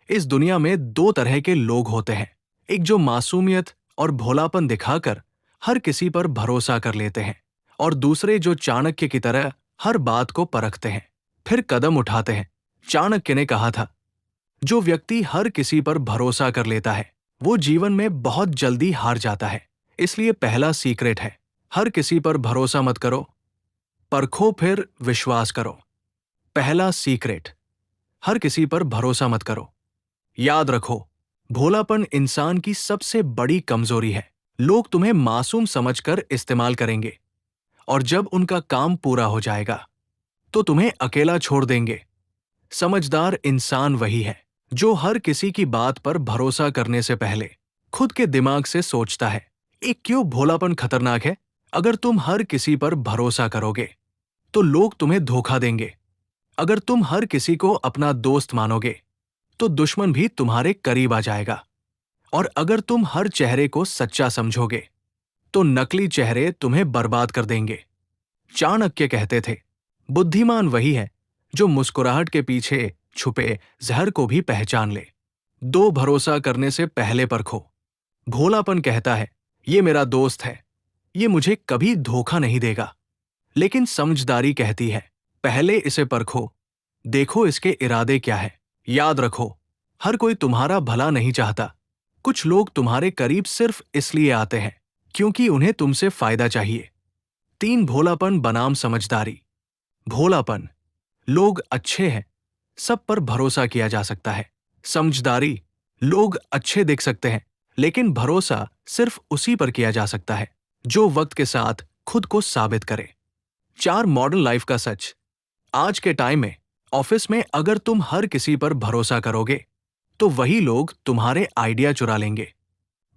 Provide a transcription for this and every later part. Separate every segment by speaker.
Speaker 1: इस दुनिया में दो तरह के लोग होते हैं। एक जो मासूमियत और भोलापन दिखाकर हर किसी पर भरोसा कर लेते हैं, और दूसरे जो चाणक्य की तरह हर बात को परखते हैं, फिर कदम उठाते हैं। चाणक्य ने कहा था, जो व्यक्ति हर किसी पर भरोसा कर लेता है वो जीवन में बहुत जल्दी हार जाता है। इसलिए पहला सीक्रेट है, हर किसी पर भरोसा मत करो, परखो फिर विश्वास करो। पहला सीक्रेट, हर किसी पर भरोसा मत करो। याद रखो, भोलापन इंसान की सबसे बड़ी कमजोरी है। लोग तुम्हें मासूम समझकर इस्तेमाल करेंगे, और जब उनका काम पूरा हो जाएगा तो तुम्हें अकेला छोड़ देंगे। समझदार इंसान वही है जो हर किसी की बात पर भरोसा करने से पहले खुद के दिमाग से सोचता है, एक क्यों भोलापन खतरनाक है। अगर तुम हर किसी पर भरोसा करोगे तो लोग तुम्हें धोखा देंगे। अगर तुम हर किसी को अपना दोस्त मानोगे तो दुश्मन भी तुम्हारे करीब आ जाएगा। और अगर तुम हर चेहरे को सच्चा समझोगे तो नकली चेहरे तुम्हें बर्बाद कर देंगे। चाणक्य कहते थे, बुद्धिमान वही है जो मुस्कुराहट के पीछे छुपे जहर को भी पहचान ले। दो, भरोसा करने से पहले परखो। भोलापन कहता है, ये मेरा दोस्त है, ये मुझे कभी धोखा नहीं देगा। लेकिन समझदारी कहती है, पहले इसे परखो, देखो इसके इरादे क्या है। याद रखो, हर कोई तुम्हारा भला नहीं चाहता। कुछ लोग तुम्हारे करीब सिर्फ इसलिए आते हैं क्योंकि उन्हें तुमसे फायदा चाहिए। 3, भोलापन बनाम समझदारी। भोलापन, लोग अच्छे हैं, सब पर भरोसा किया जा सकता है। समझदारी, लोग अच्छे दिख सकते हैं लेकिन भरोसा सिर्फ उसी पर किया जा सकता है जो वक्त के साथ खुद को साबित करे। 4, मॉडर्न लाइफ का सच। आज के टाइम में ऑफिस में अगर तुम हर किसी पर भरोसा करोगे तो वही लोग तुम्हारे आइडिया चुरा लेंगे।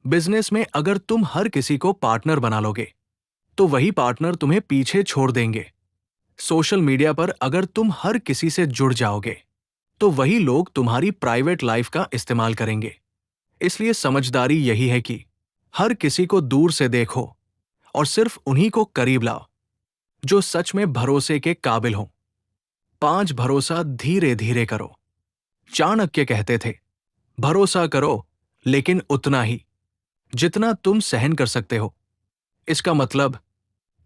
Speaker 1: बिजनेस में अगर तुम हर किसी को पार्टनर बना लोगे तो वही पार्टनर तुम्हें पीछे छोड़ देंगे। सोशल मीडिया पर अगर तुम हर किसी से जुड़ जाओगे तो वही लोग तुम्हारी प्राइवेट लाइफ का इस्तेमाल करेंगे। इसलिए समझदारी यही है कि हर किसी को दूर से देखो और सिर्फ उन्हीं को करीब लाओ जो सच में भरोसे के काबिल हों। 5, भरोसा धीरे धीरे करो। चाणक्य कहते थे, भरोसा करो लेकिन उतना ही जितना तुम सहन कर सकते हो। इसका मतलब,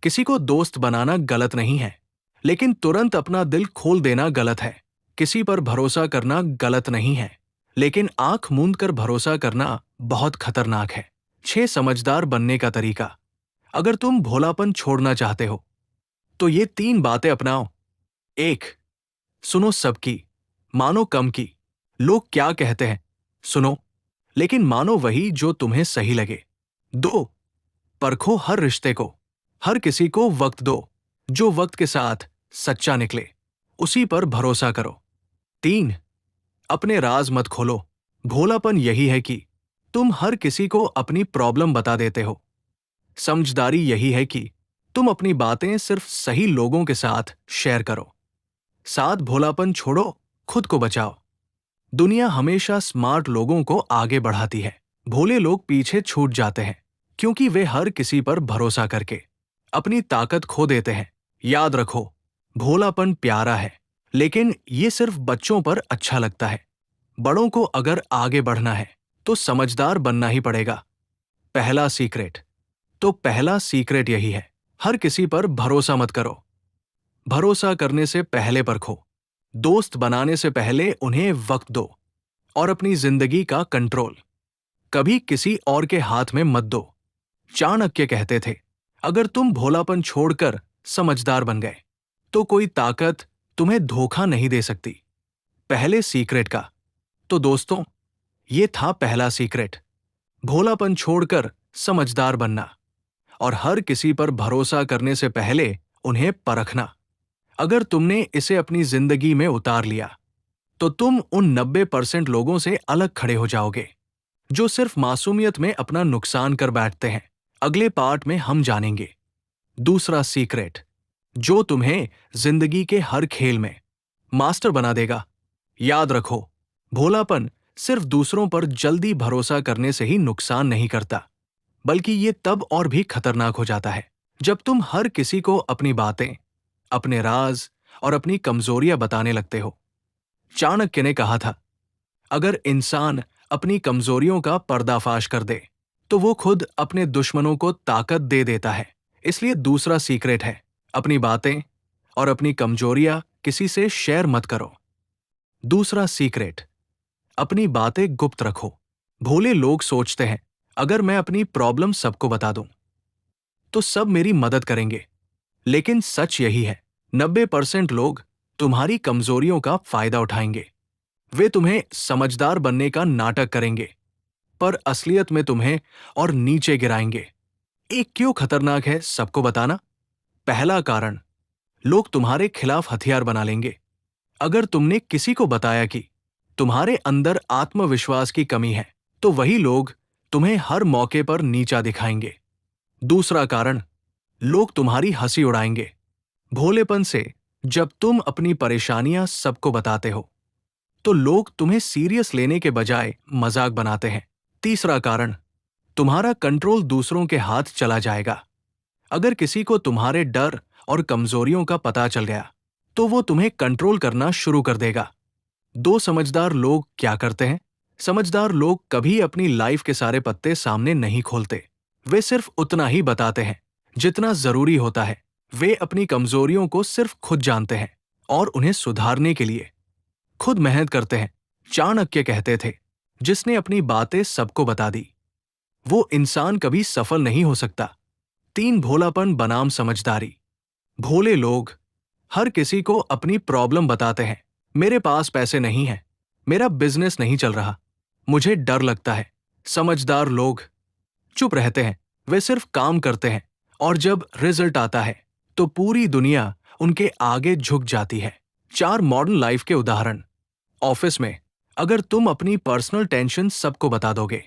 Speaker 1: किसी को दोस्त बनाना गलत नहीं है, लेकिन तुरंत अपना दिल खोल देना गलत है। किसी पर भरोसा करना गलत नहीं है, लेकिन आंख मूंद कर भरोसा करना बहुत खतरनाक है। 6, समझदार बनने का तरीका। अगर तुम भोलापन छोड़ना चाहते हो तो ये 3 बातें अपनाओ। 1, सुनो सबकी, मानो कम की। लोग क्या कहते हैं सुनो, लेकिन मानो वही जो तुम्हें सही लगे। 2, परखो हर रिश्ते को, हर किसी को वक्त दो, जो वक्त के साथ सच्चा निकले उसी पर भरोसा करो। 3, अपने राज मत खोलो। भोलापन यही है कि तुम हर किसी को अपनी प्रॉब्लम बता देते हो। समझदारी यही है कि तुम अपनी बातें सिर्फ सही लोगों के साथ शेयर करो। 7, भोलापन छोड़ो, खुद को बचाओ। दुनिया हमेशा स्मार्ट लोगों को आगे बढ़ाती है, भोले लोग पीछे छूट जाते हैं क्योंकि वे हर किसी पर भरोसा करके अपनी ताकत खो देते हैं। याद रखो, भोलापन प्यारा है, लेकिन ये सिर्फ बच्चों पर अच्छा लगता है। बड़ों को अगर आगे बढ़ना है तो समझदार बनना ही पड़ेगा। पहला सीक्रेट यही है, हर किसी पर भरोसा मत करो। भरोसा करने से पहले परखो, दोस्त बनाने से पहले उन्हें वक्त दो, और अपनी जिंदगी का कंट्रोल कभी किसी और के हाथ में मत दो। चाणक्य कहते थे, अगर तुम भोलापन छोड़कर समझदार बन गए तो कोई ताकत तुम्हें धोखा नहीं दे सकती। पहले सीक्रेट का तो दोस्तों, ये था पहला सीक्रेट, भोलापन छोड़कर समझदार बनना और हर किसी पर भरोसा करने से पहले उन्हें परखना। अगर तुमने इसे अपनी जिंदगी में उतार लिया तो तुम उन 90% लोगों से अलग खड़े हो जाओगे जो सिर्फ मासूमियत में अपना नुकसान कर बैठते हैं। अगले पार्ट में हम जानेंगे दूसरा सीक्रेट जो तुम्हें जिंदगी के हर खेल में मास्टर बना देगा। याद रखो, भोलापन सिर्फ दूसरों पर जल्दी भरोसा करने से ही नुकसान नहीं करता, बल्कि ये तब और भी खतरनाक हो जाता है जब तुम हर किसी को अपनी बातें, अपने राज और अपनी कमजोरियां बताने लगते हो। चाणक्य ने कहा था, अगर इंसान अपनी कमजोरियों का पर्दाफाश कर दे तो वो खुद अपने दुश्मनों को ताकत दे देता है। इसलिए दूसरा सीक्रेट है, अपनी बातें और अपनी कमजोरियां किसी से शेयर मत करो। दूसरा सीक्रेट, अपनी बातें गुप्त रखो। भोले लोग सोचते हैं अगर मैं अपनी प्रॉब्लम सबको बता दूं तो सब मेरी मदद करेंगे, लेकिन सच यही है, 90% लोग तुम्हारी कमजोरियों का फायदा उठाएंगे। वे तुम्हें समझदार बनने का नाटक करेंगे, पर असलियत में तुम्हें और नीचे गिराएंगे। एक क्यों खतरनाक है सबको बताना? पहला कारण, लोग तुम्हारे खिलाफ हथियार बना लेंगे। अगर तुमने किसी को बताया कि तुम्हारे अंदर आत्मविश्वास की कमी है, तो वही लोग तुम्हें हर मौके पर नीचा दिखाएंगे। दूसरा कारण, लोग तुम्हारी हंसी उड़ाएंगे। भोलेपन से जब तुम अपनी परेशानियां सबको बताते हो तो लोग तुम्हें सीरियस लेने के बजाय मजाक बनाते हैं। तीसरा कारण, तुम्हारा कंट्रोल दूसरों के हाथ चला जाएगा। अगर किसी को तुम्हारे डर और कमजोरियों का पता चल गया तो वो तुम्हें कंट्रोल करना शुरू कर देगा। दो समझदार लोग क्या करते हैं? समझदार लोग कभी अपनी लाइफ के सारे पत्ते सामने नहीं खोलते। वे सिर्फ उतना ही बताते हैं जितना जरूरी होता है। वे अपनी कमजोरियों को सिर्फ खुद जानते हैं और उन्हें सुधारने के लिए खुद मेहनत करते हैं। चाणक्य कहते थे, जिसने अपनी बातें सबको बता दी वो इंसान कभी सफल नहीं हो सकता। 3 भोलापन बनाम समझदारी। भोले लोग हर किसी को अपनी प्रॉब्लम बताते हैं। मेरे पास पैसे नहीं हैं, मेरा बिजनेस नहीं चल रहा, मुझे डर लगता है। समझदार लोग चुप रहते हैं, वे सिर्फ काम करते हैं और जब रिजल्ट आता है तो पूरी दुनिया उनके आगे झुक जाती है। 4 मॉडर्न लाइफ के उदाहरण। ऑफिस में अगर तुम अपनी पर्सनल टेंशन सबको बता दोगे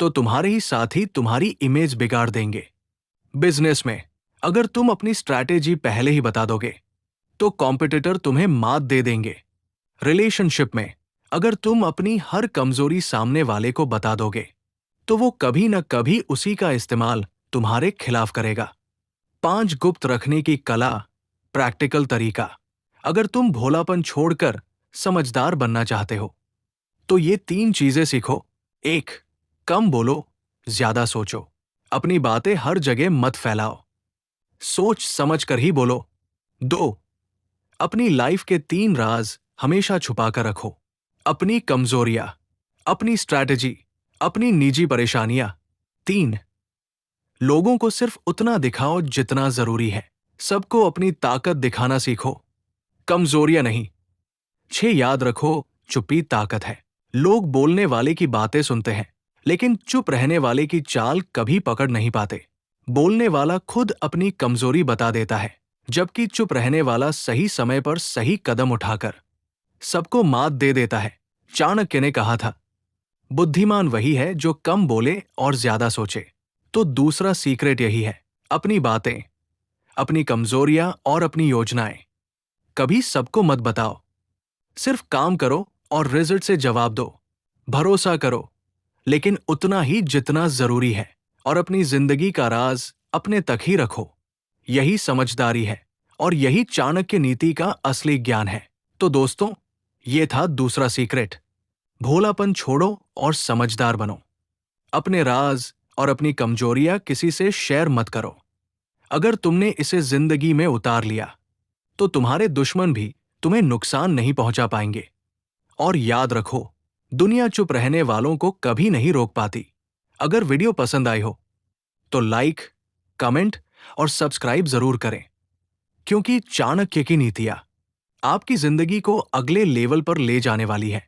Speaker 1: तो तुम्हारे ही साथी तुम्हारी इमेज बिगाड़ देंगे। बिजनेस में अगर तुम अपनी स्ट्रैटेजी पहले ही बता दोगे तो कॉम्पिटिटर तुम्हें मात दे देंगे। रिलेशनशिप में अगर तुम अपनी हर कमजोरी सामने वाले को बता दोगे तो वो कभी न कभी उसी का इस्तेमाल तुम्हारे खिलाफ करेगा। 5 गुप्त रखने की कला, प्रैक्टिकल तरीका। अगर तुम भोलापन छोड़कर समझदार बनना चाहते हो तो ये 3 चीजें सीखो। 1, कम बोलो, ज्यादा सोचो। अपनी बातें हर जगह मत फैलाओ, सोच समझ कर ही बोलो। 2, अपनी लाइफ के 3 राज हमेशा छुपा कर रखो। अपनी कमजोरियां, अपनी स्ट्रैटेजी, अपनी निजी परेशानियां। 3, लोगों को सिर्फ उतना दिखाओ जितना जरूरी है। सबको अपनी ताकत दिखाना सीखो, कमजोरियां नहीं। 6, याद रखो, चुप्पी ताकत है। लोग बोलने वाले की बातें सुनते हैं, लेकिन चुप रहने वाले की चाल कभी पकड़ नहीं पाते। बोलने वाला खुद अपनी कमजोरी बता देता है, जबकि चुप रहने वाला सही समय पर सही कदम उठाकर सबको मात दे देता है। चाणक्य ने कहा था, बुद्धिमान वही है जो कम बोले और ज्यादा सोचे। तो दूसरा सीक्रेट यही है, अपनी बातें, अपनी कमजोरियां और अपनी योजनाएं कभी सबको मत बताओ। सिर्फ काम करो और रिजल्ट से जवाब दो। भरोसा करो, लेकिन उतना ही जितना जरूरी है, और अपनी जिंदगी का राज अपने तक ही रखो। यही समझदारी है और यही चाणक्य नीति का असली ज्ञान है। तो दोस्तों, ये था दूसरा सीक्रेट। भोलापन छोड़ो और समझदार बनो। अपने राज और अपनी कमजोरियां किसी से शेयर मत करो। अगर तुमने इसे जिंदगी में उतार लिया तो तुम्हारे दुश्मन भी तुम्हें नुकसान नहीं पहुंचा पाएंगे। और याद रखो, दुनिया चुप रहने वालों को कभी नहीं रोक पाती। अगर वीडियो पसंद आई हो तो लाइक, कमेंट और सब्सक्राइब जरूर करें, क्योंकि चाणक्य की नीतियां आपकी जिंदगी को अगले लेवल पर ले जाने वाली है।